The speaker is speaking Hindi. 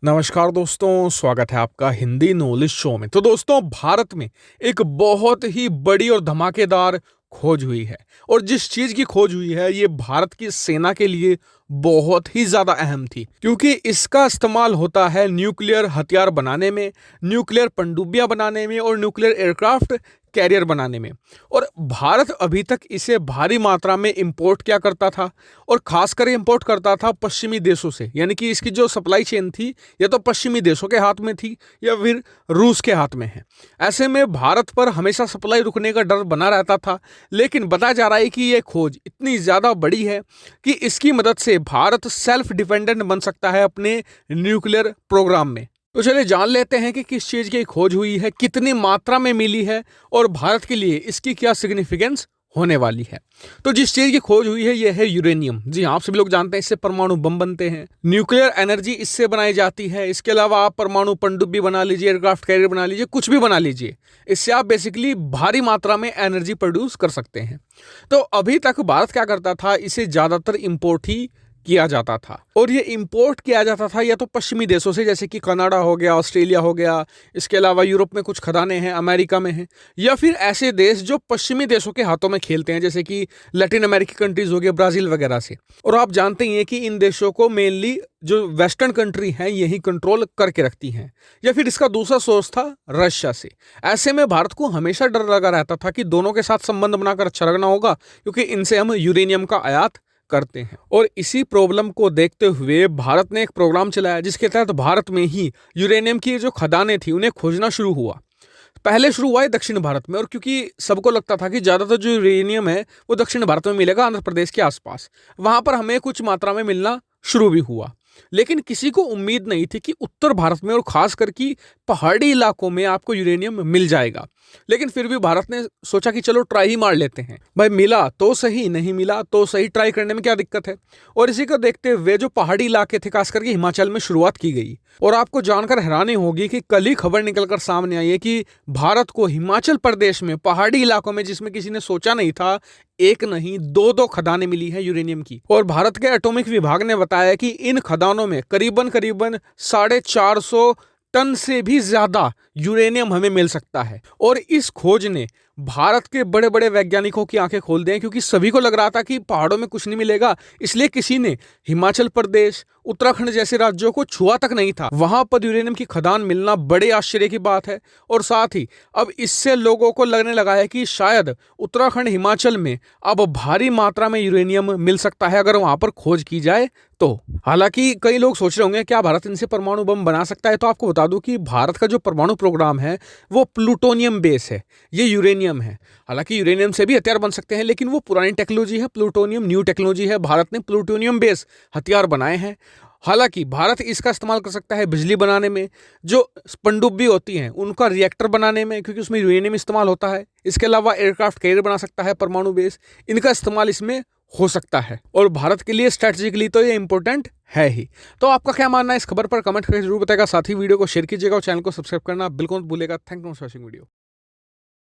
नमस्कार दोस्तों, स्वागत है आपका हिंदी नॉलेज शो में। तो दोस्तों, भारत में एक बहुत ही बड़ी और धमाकेदार खोज हुई है। और जिस चीज की खोज हुई है ये भारत की सेना के लिए बहुत ही ज्यादा अहम थी, क्योंकि इसका इस्तेमाल होता है न्यूक्लियर हथियार बनाने में, न्यूक्लियर पनडुब्बियां बनाने में और न्यूक्लियर एयरक्राफ्ट कैरियर बनाने में। और भारत अभी तक इसे भारी मात्रा में इंपोर्ट क्या करता था, और खासकर इंपोर्ट करता था पश्चिमी देशों से। यानी कि इसकी जो सप्लाई चेन थी या तो पश्चिमी देशों के हाथ में थी या फिर रूस के हाथ में है। ऐसे में भारत पर हमेशा सप्लाई रुकने का डर बना रहता था। लेकिन बताया जा रहा है कि यह खोज इतनी ज्यादा बड़ी है कि इसकी मदद से भारत सेल्फ डिपेंडेंट बन सकता है अपने न्यूक्लियर प्रोग्राम में। तो चलिए जान लेते हैं कि किस चीज की खोज हुई है, कितनी मात्रा में मिली है और भारत के लिए इसकी क्या सिग्निफिकेंस होने वाली है। तो जिस चीज की खोज हुई है यह है यूरेनियम। जी हाँ, आप सभी लोग जानते हैं इससे परमाणु बम बनते हैं, न्यूक्लियर एनर्जी इससे बनाई जाती है। इसके अलावा आप परमाणु पनडुब्बी बना लीजिए, एयरक्राफ्ट कैरियर बना लीजिए, कुछ भी बना लीजिए, इससे आप बेसिकली भारी मात्रा में एनर्जी प्रोड्यूस कर सकते हैं। तो अभी तक भारत क्या करता था, इसे ज्यादातर इंपोर्ट ही किया जाता था। और ये इंपोर्ट किया जाता था या तो पश्चिमी देशों से, जैसे कि कनाडा हो गया, ऑस्ट्रेलिया हो गया, इसके अलावा यूरोप में कुछ खदानें हैं, अमेरिका में हैं, या फिर ऐसे देश जो पश्चिमी देशों के हाथों में खेलते हैं, जैसे कि लैटिन अमेरिकी कंट्रीज हो गए, ब्राजील वगैरह से। और आप जानते ही हैं कि इन देशों को मेनली जो वेस्टर्न कंट्री हैं यही कंट्रोल करके रखती हैं। या फिर इसका दूसरा सोर्स था रशिया से। ऐसे में भारत को हमेशा डर लगा रहता था कि दोनों के साथ संबंध बनाकर अच्छा रखना होगा, क्योंकि इनसे हम यूरेनियम का आयात करते हैं। और इसी प्रॉब्लम को देखते हुए भारत ने एक प्रोग्राम चलाया जिसके तहत भारत में ही यूरेनियम की जो खदानें थी उन्हें खोजना शुरू हुआ। पहले शुरू हुआ है दक्षिण भारत में, और क्योंकि सबको लगता था कि ज्यादातर जो यूरेनियम है वो दक्षिण भारत में मिलेगा, आंध्र प्रदेश के आसपास, वहां पर हमें कुछ मात्रा में मिलना शुरू भी हुआ। लेकिन किसी को उम्मीद नहीं थी कि उत्तर भारत में और खास करके पहाड़ी इलाकों में आपको यूरेनियम मिल जाएगा। लेकिन फिर भी भारत ने सोचा कि चलो ट्राई ही मार लेते हैं, भाई मिला तो सही, नहीं मिला तो सही, ट्राई करने में क्या दिक्कत है। और इसी को देखते हुए जो पहाड़ी इलाके थे, खास करके हिमाचल में शुरुआत की गई। और आपको जानकर हैरानी होगी कि कल ही खबर निकलकर सामने आई है कि भारत को हिमाचल प्रदेश में पहाड़ी इलाकों में, जिसमें किसी ने सोचा नहीं था, एक नहीं दो खदानें मिली हैं यूरेनियम की। और भारत के एटॉमिक विभाग ने बताया कि इन खदानों में करीबन 450 टन से भी ज्यादा यूरेनियम हमें मिल सकता है। और इस खोज ने भारत के बड़े बड़े वैज्ञानिकों की आंखें खोल दी, क्योंकि सभी को लग रहा था कि पहाड़ों में कुछ नहीं मिलेगा, इसलिए किसी ने हिमाचल प्रदेश, उत्तराखंड जैसे राज्यों को छुआ तक नहीं था। वहां पर यूरेनियम की खदान मिलना बड़े आश्चर्य की बात है। और साथ ही अब इससे लोगों को लगने लगा है कि शायद उत्तराखंड, हिमाचल में अब भारी मात्रा में यूरेनियम मिल सकता है अगर वहां पर खोज की जाए तो। हालांकि कई लोग सोच रहे होंगे क्या भारत इनसे परमाणु बम बना सकता है, तो आपको बता दूं कि भारत का जो परमाणु प्रोग्राम है वो प्लूटोनियम बेस है, ये यूरेनियम है। हालांकि यूरेनियम से भी हथियार बन सकते हैं, लेकिन वो पुरानी टेक्नोलॉजी है, प्लूटोनियम न्यू टेक्नोलॉजी है। भारत ने प्लूटोनियम बेस हथियार बनाए हैं। हालांकि भारत इसका इस्तेमाल कर सकता है बिजली बनाने में, जो पनडुब्बी होती हैं उनका रिएक्टर बनाने में, क्योंकि उसमें यूरेनियम इस्तेमाल होता है। इसके अलावा एयरक्राफ्ट कैरियर बना सकता है परमाणु बेस, इनका इस्तेमाल इसमें हो सकता है। और भारत के लिए स्ट्रेटेजिकली तो ये इंपॉर्टेंट है ही। तो आपका क्या मानना है इस खबर पर कमेंट करके जरूर बताएगा। साथ ही वीडियो को शेयर कीजिएगा और चैनल को सब्सक्राइब करना बिल्कुल मत भूलिएगा। Thank you for watching video.